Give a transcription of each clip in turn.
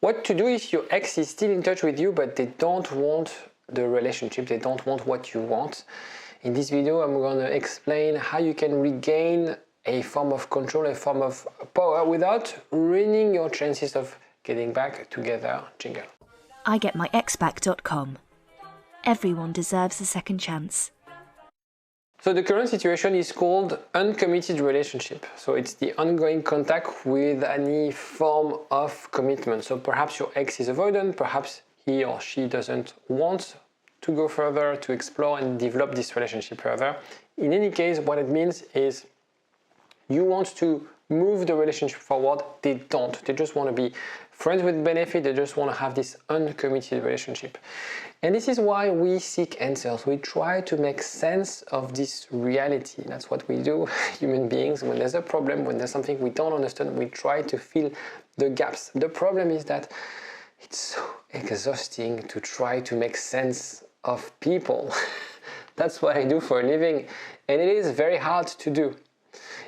What to do if your ex is still in touch with you but they don't want the relationship, they don't want what you want. In this video I'm going to explain how you can regain a form of control, a form of power without ruining your chances of getting back together. Jingle. IGetMyExBack.com. Everyone deserves a second chance. So the current situation is called uncommitted relationship. So it's the ongoing contact with any form of commitment. So perhaps your ex is avoidant, perhaps he or she doesn't want to go further, to explore and develop this relationship further. In any case, what it means is you want to move the relationship forward, they don't. They just want to be friends with benefit, they just want to have this uncommitted relationship. And this is why we seek answers. We try to make sense of this reality. That's what we do, human beings. When there's a problem, when there's something we don't understand, we try to fill the gaps. The problem is that it's so exhausting to try to make sense of people. That's what I do for a living. And it is very hard to do.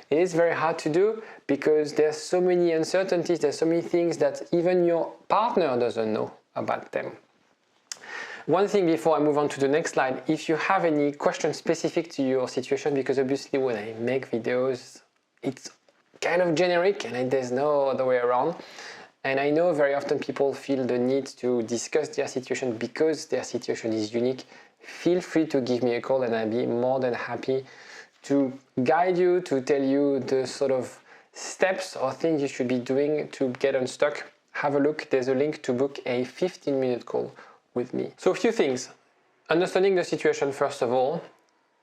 It is very hard to do because there's so many uncertainties, there's so many things that even your partner doesn't know about them. One thing before I move on to the next slide, if you have any questions specific to your situation, because obviously when I make videos, it's kind of generic and there's no other way around. And I know very often people feel the need to discuss their situation because their situation is unique. Feel free to give me a call and I'll be more than happy to guide you, to tell you the sort of steps or things you should be doing to get unstuck. Have a look, there's a link to book a 15-minute call with me. So a few things. Understanding the situation first of all,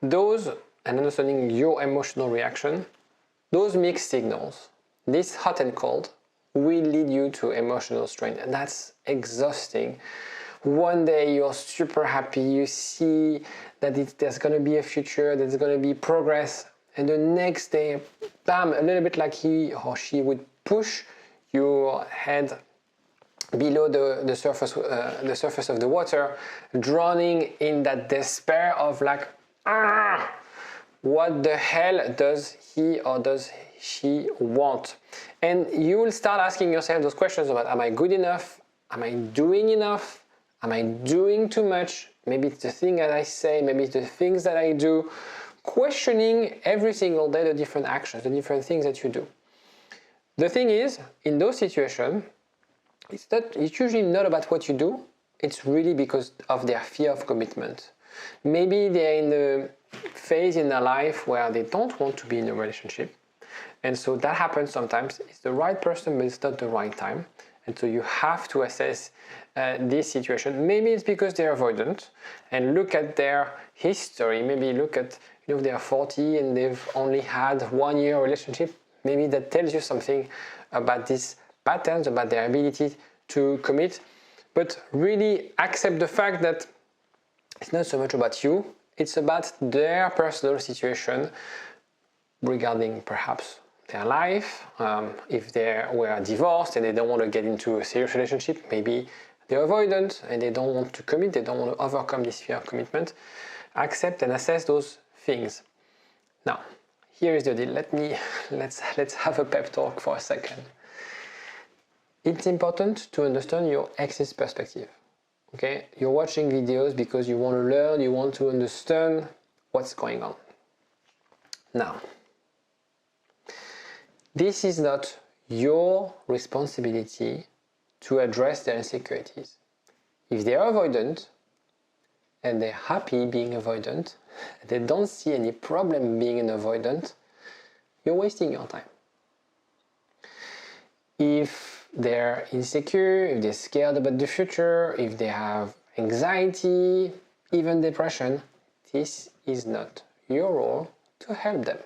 those, and understanding your emotional reaction, those mixed signals, this hot and cold, will lead you to emotional strain, and that's exhausting. One day you're super happy, you see that there's going to be a future, there's going to be progress, and the next day, bam, a little bit like he or she would push your head below the surface of the water, drowning in that despair of like, what the hell does he or does she want? And you will start asking yourself those questions about, am I good enough? Am I doing enough? Am I doing too much? Maybe it's the thing that I say, maybe it's the things that I do. Questioning every single day the different actions, the different things that you do. The thing is, in those situations, it's usually not about what you do, it's really because of their fear of commitment. Maybe they're in the phase in their life where they don't want to be in a relationship. And so that happens sometimes. It's the right person, but it's not the right time. And so you have to assess this situation. Maybe it's because they're avoidant and look at their history. Maybe look at, they're 40 and they've only had 1 year relationship. Maybe that tells you something about these patterns, about their ability to commit. But really accept the fact that it's not so much about you. It's about their personal situation regarding perhaps their life. If they were divorced and they don't want to get into a serious relationship, maybe they're avoidant and they don't want to commit, they don't want to overcome this fear of commitment. Accept and assess those things. Now, here is the deal. Let's have a pep talk for a second. It's important to understand your ex's perspective. Okay? You're watching videos because you want to learn, you want to understand what's going on. Now, this is not your responsibility to address their insecurities. If they are avoidant and they're happy being avoidant, they don't see any problem being an avoidant, you're wasting your time. If they're insecure, if they're scared about the future, if they have anxiety, even depression, this is not your role to help them.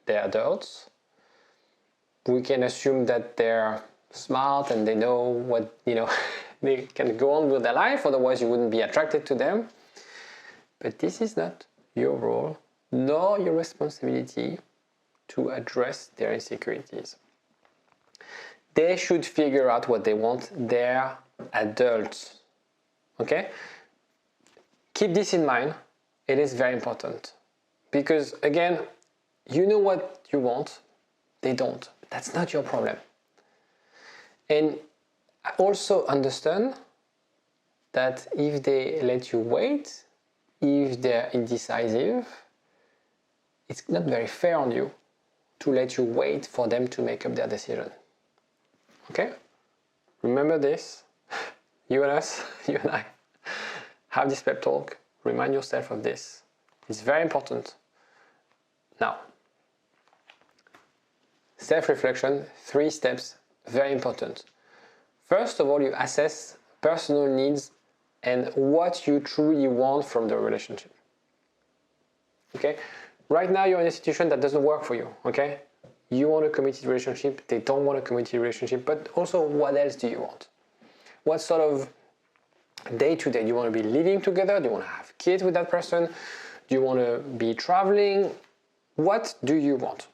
They're adults. We can assume that they're smart and they know what, they can go on with their life, otherwise you wouldn't be attracted to them. But this is not your role, nor your responsibility to address their insecurities. They should figure out what they want. They're adults. Okay? Keep this in mind. It is very important. Because again, you know what you want. They don't. That's not your problem. And Also understand that if they let you wait, if they're indecisive, it's not very fair on you to let you wait for them to make up their decision. Okay? Remember this. You and us, you and I, have this pep talk. Remind yourself of this. It's very important. Now, self-reflection, 3 steps, very important. First of all, you assess personal needs and what you truly want from the relationship. Okay? Right now you're in a situation that doesn't work for you, okay? You want a committed relationship, they don't want a committed relationship, but also what else do you want? What sort of day-to-day? Do you want to be living together? Do you want to have kids with that person? Do you want to be traveling? What do you want?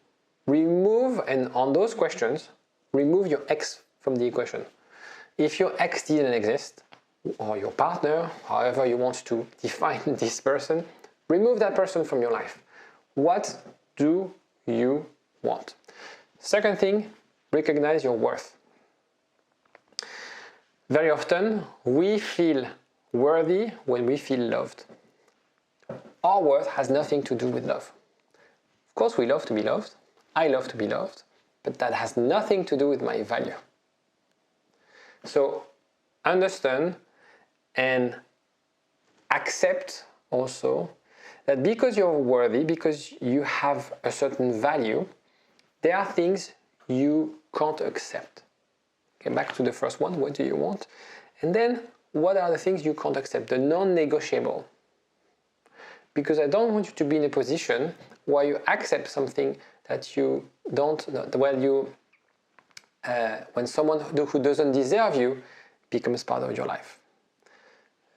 Remove, and on those questions, remove your ex from the equation. If your ex didn't exist, or your partner, however you want to define this person, remove that person from your life. What do you want? Second thing, recognize your worth. Very often, we feel worthy when we feel loved. Our worth has nothing to do with love. Of course, we love to be loved. I love to be loved, but that has nothing to do with my value. So, understand and accept also that because you're worthy, because you have a certain value, there are things you can't accept. Okay, back to the first one, what do you want? And then, what are the things you can't accept, the non-negotiable? Because I don't want you to be in a position where you accept something that you don't, when someone who doesn't deserve you becomes part of your life.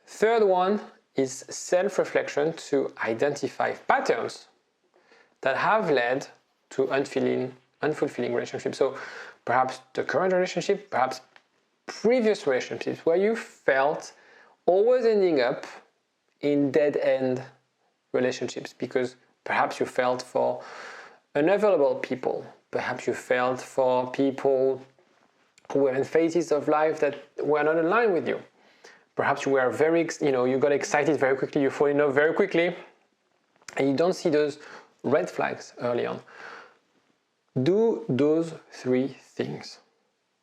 Third one is self-reflection to identify patterns that have led to unfulfilling relationships. So perhaps the current relationship, perhaps previous relationships where you felt always ending up in dead-end relationships because perhaps you felt for unavailable people, perhaps you felt for people who were in phases of life that were not aligned with you. Perhaps you were you got excited very quickly, you fall in love very quickly, and you don't see those red flags early on. Do those 3 things,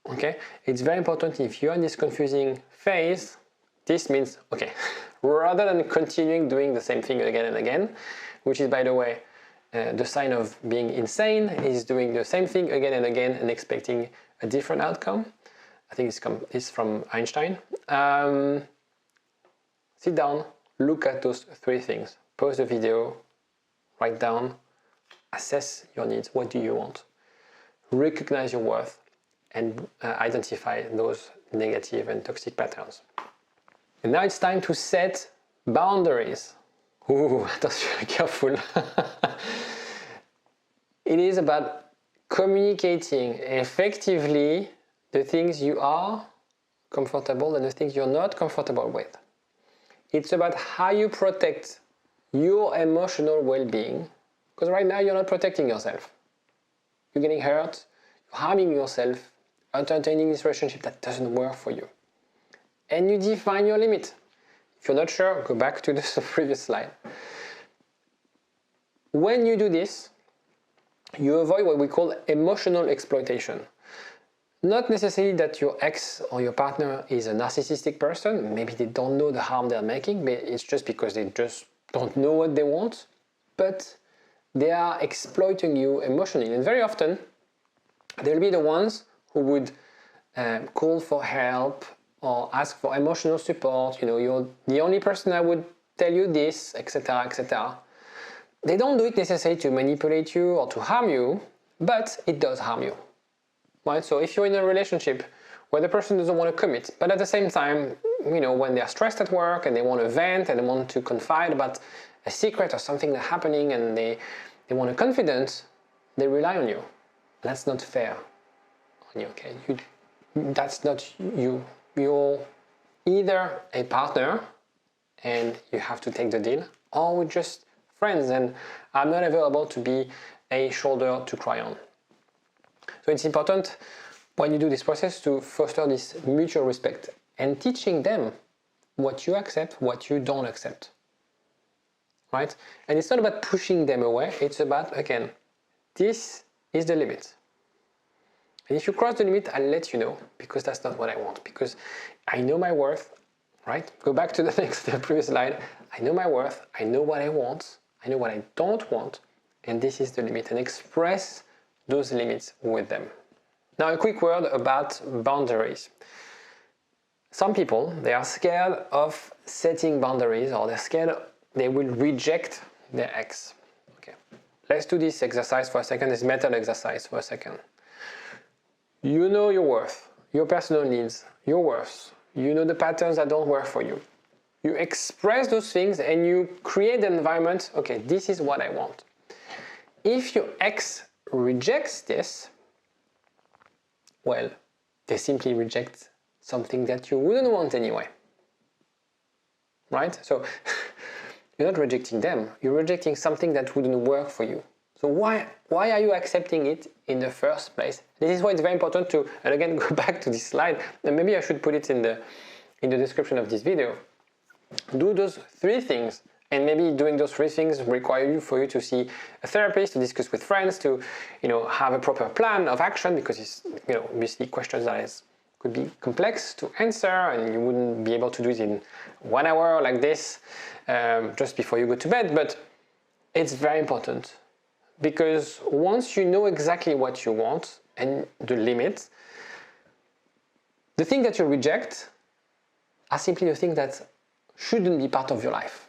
okay? It's very important if you're in this confusing phase, this means, okay, rather than continuing doing the same thing again and again, which is, by the way, the sign of being insane, is doing the same thing again and again and expecting a different outcome. I think it's from Einstein. Sit down, look at those 3 things. Pause the video, write down, assess your needs. What do you want? Recognize your worth and identify those negative and toxic patterns. And now it's time to set boundaries. Ooh, that's very careful. It is about communicating effectively the things you are comfortable and the things you're not comfortable with. It's about how you protect your emotional well-being, because right now you're not protecting yourself. You're getting hurt, you're harming yourself, entertaining this relationship that doesn't work for you. And you define your limit. If you're not sure, go back to the previous slide. When you do this, you avoid what we call emotional exploitation. Not necessarily that your ex or your partner is a narcissistic person, maybe they don't know the harm they're making, but it's just because they just don't know what they want, but they are exploiting you emotionally. And very often, they'll be the ones who would call for help or ask for emotional support. You're the only person I would tell you this, etc., etc. They don't do it necessarily to manipulate you or to harm you, but it does harm you. Right? So if you're in a relationship where the person doesn't want to commit, but at the same time, when they're stressed at work and they want to vent and they want to confide about a secret or something that's happening and they want a confidence, they rely on you. That's not fair on you, okay? That's not you. You're either a partner and you have to take the deal, or we're just friends and I'm not available to be a shoulder to cry on. So it's important when you do this process to foster this mutual respect and teaching them what you accept, what you don't accept, right? And it's not about pushing them away. It's about, again, this is the limit. And if you cross the limit, I'll let you know, because that's not what I want, because I know my worth, right? Go back to the previous slide. I know my worth. I know what I want. I know what I don't want. And this is the limit, and express those limits with them. Now, a quick word about boundaries. Some people, they are scared of setting boundaries, or they're scared they will reject their ex. Okay, let's do this exercise for a second, this mental exercise for a second. You know your worth, your personal needs, your worth. You know the patterns that don't work for you. You express those things and you create an environment, okay, this is what I want. If your ex rejects this, well, they simply reject something that you wouldn't want anyway, right? So you're not rejecting them, you're rejecting something that wouldn't work for you. So why are you accepting it in the first place? This is why it's very important to, and again, go back to this slide, and maybe I should put it in the description of this video. Do those 3 things, and maybe doing those 3 things require for you to see a therapist, to discuss with friends, to have a proper plan of action, because it's obviously questions that could be complex to answer, and you wouldn't be able to do it in 1 hour like this just before you go to bed. But it's very important, because once you know exactly what you want and the limits, the thing that you reject are simply the things that shouldn't be part of your life,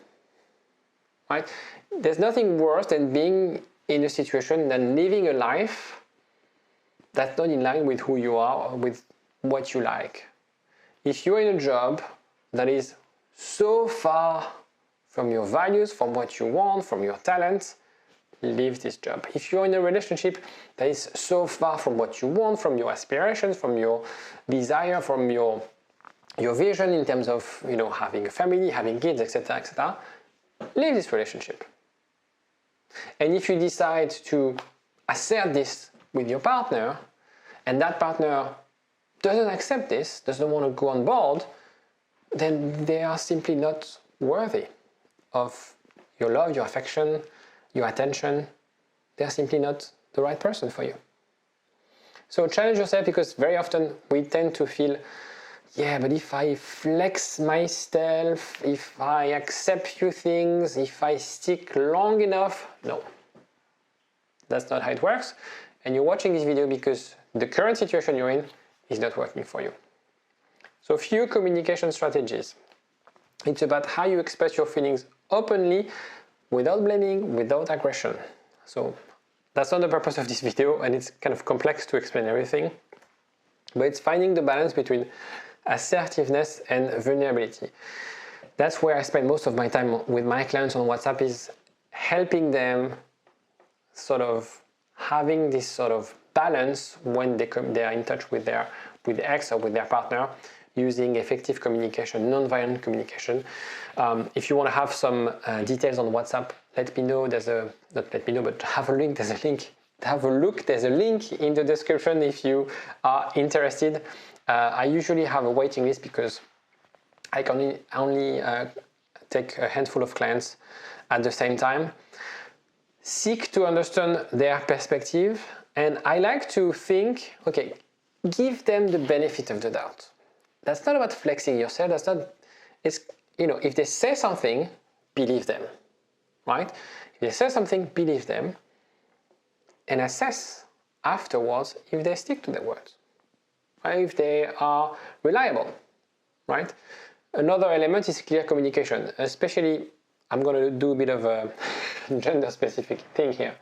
right? There's nothing worse than being in a situation than living a life that's not in line with who you are, or with what you like. If you're in a job that is so far from your values, from what you want, from your talents, leave this job. If you're in a relationship that is so far from what you want, from your aspirations, from your desire, from your vision in terms of having a family, having kids, etc., leave this relationship. And if you decide to assert this with your partner, and that partner doesn't accept this, doesn't want to go on board, then they are simply not worthy of your love, your affection, your attention. They're simply not the right person for you. So challenge yourself, because very often we tend to feel, yeah, but if I flex myself, if I accept few things, if I stick long enough, no. That's not how it works. And you're watching this video because the current situation you're in is not working for you. So few communication strategies. It's about how you express your feelings openly, without blaming, without aggression. So that's not the purpose of this video, and it's kind of complex to explain everything. But it's finding the balance between assertiveness and vulnerability. That's where I spend most of my time with my clients on WhatsApp, is helping them sort of having this sort of balance when they are in touch with their ex or with their partner, using effective communication, non-violent communication. If you want to have some details on WhatsApp, let me know. Not let me know, but have a link. There's a link. Have a look. There's a link in the description if you are interested. I usually have a waiting list because I can only take a handful of clients at the same time. Seek to understand their perspective, and I like to think, okay, give them the benefit of the doubt. That's not about flexing yourself. That's not. It's if they say something, believe them, right? If they say something, believe them, and assess afterwards if they stick to their words, right? If they are reliable, right? Another element is clear communication, especially. I'm going to do a bit of a gender-specific thing here.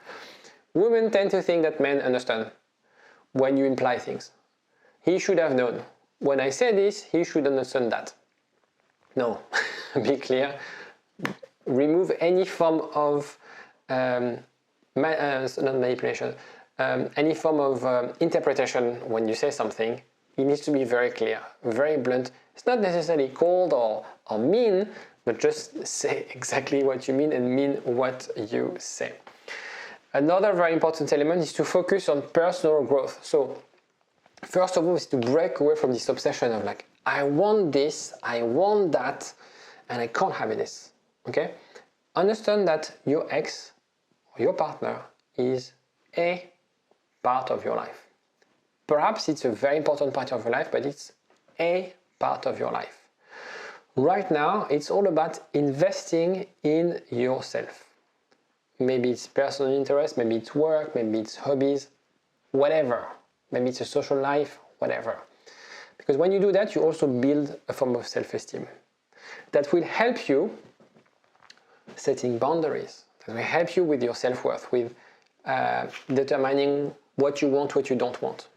Women tend to think that men understand when you imply things. He should have known. When I say this, he should understand that. No, be clear. Remove any form of not manipulation, any form of interpretation when you say something. It needs to be very clear, very blunt. It's not necessarily cold or mean, but just say exactly what you mean and mean what you say. Another very important element is to focus on personal growth. So first of all, is to break away from this obsession of like, I want this, I want that, and I can't have this, okay? Understand that your ex or your partner is a part of your life. Perhaps it's a very important part of your life, but it's a part of your life. Right now, it's all about investing in yourself. Maybe it's personal interest, maybe it's work, maybe it's hobbies, whatever. Maybe it's a social life, whatever. Because when you do that, you also build a form of self-esteem that will help you setting boundaries, that will help you with your self-worth, with determining what you want, what you don't want.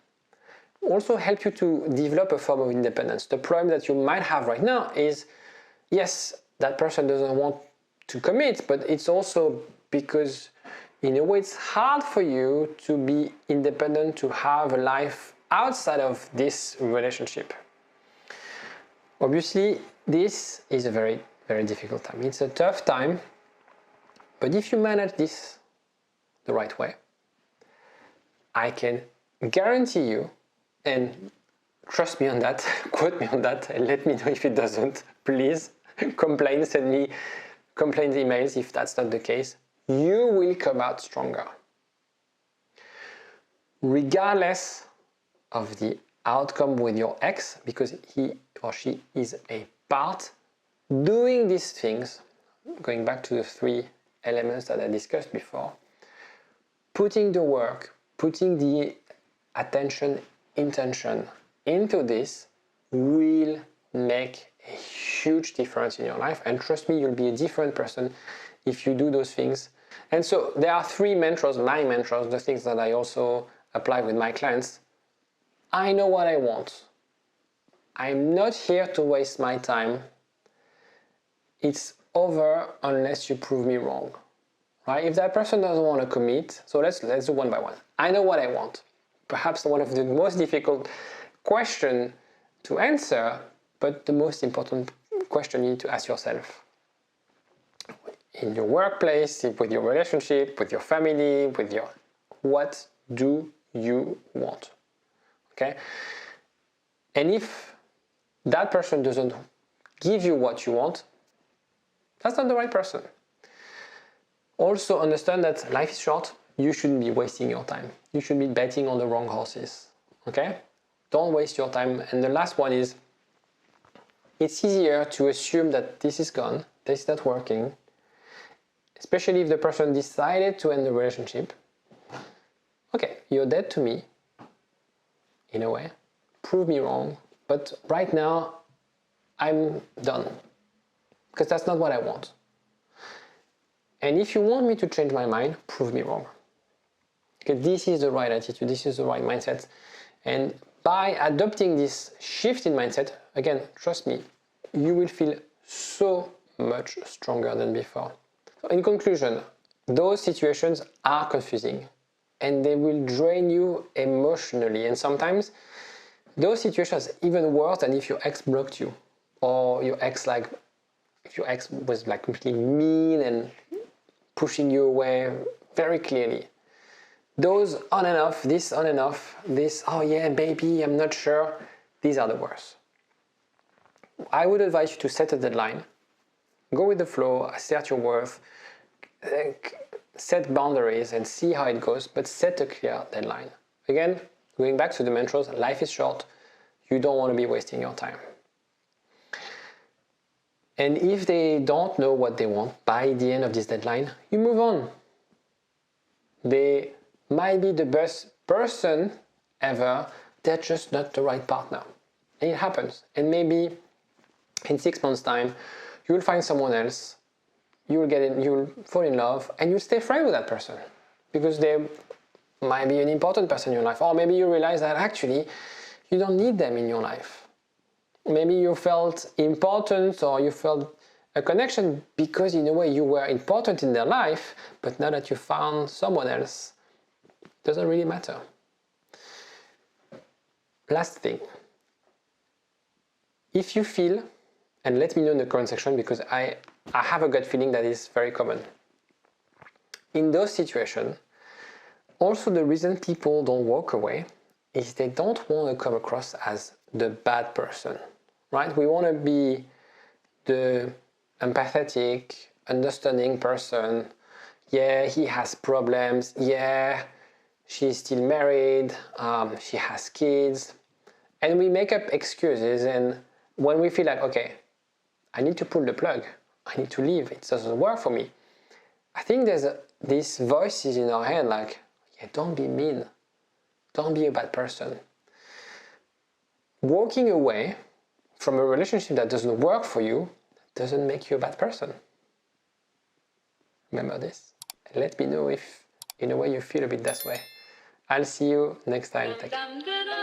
Also help you to develop a form of independence. The problem that you might have right now is, yes, that person doesn't want to commit, but it's also because in a way it's hard for you to be independent, to have a life outside of this relationship. Obviously, this is a very, very difficult time. It's a tough time, but if you manage this the right way, I can guarantee you, and trust me on that, quote me on that, and let me know if it doesn't. Please complain, send me complaint emails if that's not the case. You will come out stronger. Regardless of the outcome with your ex, because he or she is a part, doing these things, going back to the 3 elements that I discussed before, putting the work, putting the attention, intention into this will make a huge difference in your life. And trust me, you'll be a different person if you do those things. And so there are 3 mantras, my mantras, the things that I also apply with my clients. I know what I want. I'm not here to waste my time. It's over unless you prove me wrong. Right? If that person doesn't want to commit, so let's do one by one. I know what I want. Perhaps one of the most difficult questions to answer, but the most important question you need to ask yourself. In your workplace, with your relationship, with your family, with your... What do you want? Okay? And if that person doesn't give you what you want, that's not the right person. Also understand that life is short. You shouldn't be wasting your time. You should be betting on the wrong horses. Okay? Don't waste your time. And the last one is, it's easier to assume that this is gone, this is not working, especially if the person decided to end the relationship. Okay, you're dead to me, in a way. Prove me wrong. But right now, I'm done. Because that's not what I want. And if you want me to change my mind, prove me wrong. Okay, this is the right attitude, this is the right mindset. And by adopting this shift in mindset, again, trust me, you will feel so much stronger than before. So in conclusion, those situations are confusing and they will drain you emotionally. And sometimes those situations are even worse than if your ex blocked you, or your ex if your ex was completely mean and pushing you away very clearly. Those on and off, this on and off, this, oh yeah, baby, I'm not sure, these are the worst. I would advise you to set a deadline, go with the flow, assert your worth, set boundaries and see how it goes, but set a clear deadline. Again, going back to the mantras, life is short, you don't want to be wasting your time. And if they don't know what they want by the end of this deadline, you move on. They might be the best person ever, they're just not the right partner. And it happens. And maybe in 6 months' time, you will find someone else, you'll fall in love, and you'll stay friends with that person. Because they might be an important person in your life. Or maybe you realize that actually, you don't need them in your life. Maybe you felt important or you felt a connection because in a way you were important in their life, but now that you found someone else, it doesn't really matter. Last thing, if you feel, and let me know in the comment section because I have a gut feeling that is very common. In those situations, also the reason people don't walk away is they don't want to come across as the bad person, right? We want to be the empathetic, understanding person. Yeah, he has problems. Yeah, she's still married. She has kids. And we make up excuses. And when we feel like, okay, I need to pull the plug, I need to leave, it doesn't work for me, I think there's these voices in our head like, yeah, don't be mean. Don't be a bad person. Walking away from a relationship that doesn't work for you doesn't make you a bad person. Remember this. Let me know if in a way you feel a bit that way. I'll see you next time. Take care.